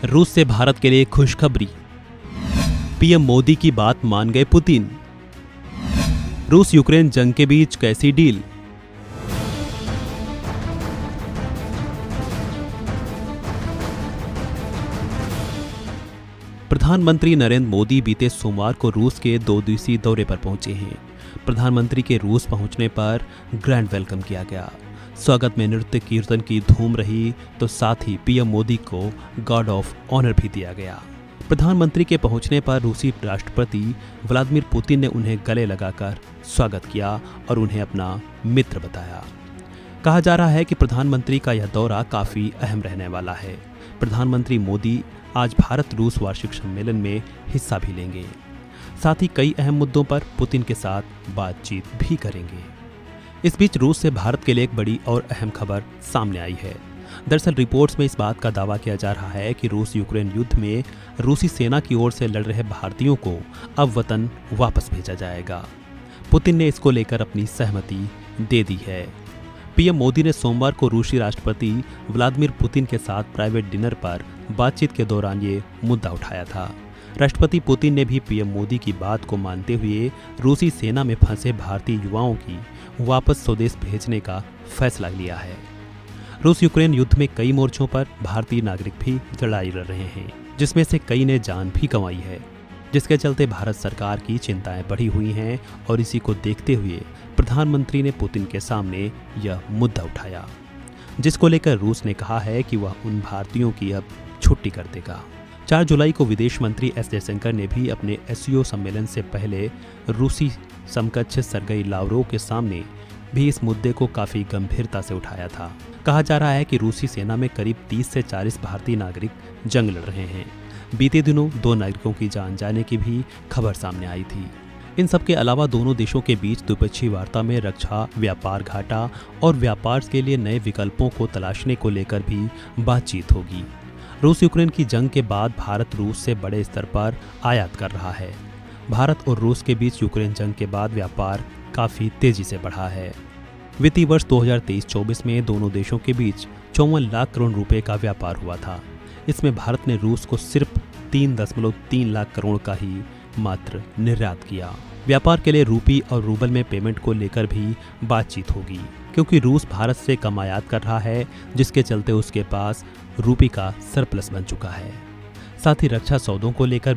रूस से भारत के लिए खुशखबरी। पीएम मोदी की बात मान गए पुतिन। रूस यूक्रेन जंग के बीच कैसी डील। प्रधानमंत्री नरेंद्र मोदी बीते सोमवार को रूस के 2 दिवसीय दौरे पर पहुंचे हैं। प्रधानमंत्री के रूस पहुंचने पर ग्रैंड वेलकम किया गया। स्वागत में नृत्य कीर्तन की धूम रही तो साथ ही पीएम मोदी को गार्ड ऑफ ऑनर भी दिया गया। प्रधानमंत्री के पहुंचने पर रूसी राष्ट्रपति व्लादिमीर पुतिन ने उन्हें गले लगाकर स्वागत किया और उन्हें अपना मित्र बताया। कहा जा रहा है कि प्रधानमंत्री का यह दौरा काफी अहम रहने वाला है। प्रधानमंत्री मोदी आज भारत रूस वार्षिक सम्मेलन में हिस्सा भी लेंगे। साथ ही कई अहम मुद्दों पर पुतिन के साथ बातचीत भी करेंगे। इस बीच रूस से भारत के लिए एक बड़ी और अहम खबर सामने आई है। दरअसल रिपोर्ट्स में इस बात का दावा किया जा रहा है कि रूस यूक्रेन युद्ध में रूसी सेना की ओर से लड़ रहे भारतीयों को अब वतन वापस भेजा जाएगा। पुतिन ने इसको लेकर अपनी सहमति दे दी है। पीएम मोदी ने सोमवार को रूसी राष्ट्रपति व्लादिमीर पुतिन के साथ प्राइवेट डिनर पर बातचीत के दौरान ये मुद्दा उठाया था। राष्ट्रपति पुतिन ने भी पीएम मोदी की बात को मानते हुए रूसी सेना में फंसे भारतीय युवाओं की वापस स्वदेश भेजने का फैसला लिया है। रूस यूक्रेन युद्ध में कई मोर्चों पर भारतीय नागरिक भी लड़ाई लड़ रहे हैं, जिसमें से कई ने जान भी गंवाई है, जिसके चलते भारत सरकार की चिंताएं बढ़ी हुई हैं और इसी को देखते हुए प्रधानमंत्री ने पुतिन के सामने यह मुद्दा उठाया, जिसको लेकर रूस ने कहा है कि वह उन भारतीयों की अब छुट्टी कर देगा। 4 जुलाई को विदेश मंत्री एस जयशंकर ने भी अपने एससीओ सम्मेलन से पहले रूसी समकक्ष सर्गेई लावरोव के सामने भी इस मुद्दे को काफी गंभीरता से उठाया था। कहा जा रहा है कि रूसी सेना में करीब 30 से 40 भारतीय नागरिक जंग लड़ रहे हैं। बीते दिनों 2 नागरिकों की जान जाने की भी खबर सामने आई थी। इन सब के अलावा दोनों देशों के बीच द्विपक्षीय वार्ता में रक्षा, व्यापार घाटा और व्यापार के लिए नए विकल्पों को तलाशने को लेकर भी बातचीत होगी। रूस यूक्रेन की जंग के बाद भारत रूस से बड़े स्तर पर आयात कर रहा है। भारत और रूस के बीच यूक्रेन जंग के बाद व्यापार काफी तेजी से बढ़ा है। वित्तीय वर्ष 2023-24 में दोनों देशों के बीच 54 लाख करोड़ रुपए का व्यापार हुआ था। इसमें भारत ने रूस को सिर्फ 3.3 लाख करोड़ का ही मात्र निर्यात किया। व्यापार के लिए रूपी और रूबल में पेमेंट को लेकर भी बातचीत होगी, क्योंकि रूस भारत से कम आयात कर रहा है, जिसके चलते उसके पास रूपी का सरप्लस बन चुका है। साथ ही रक्षा सौदों को लेकर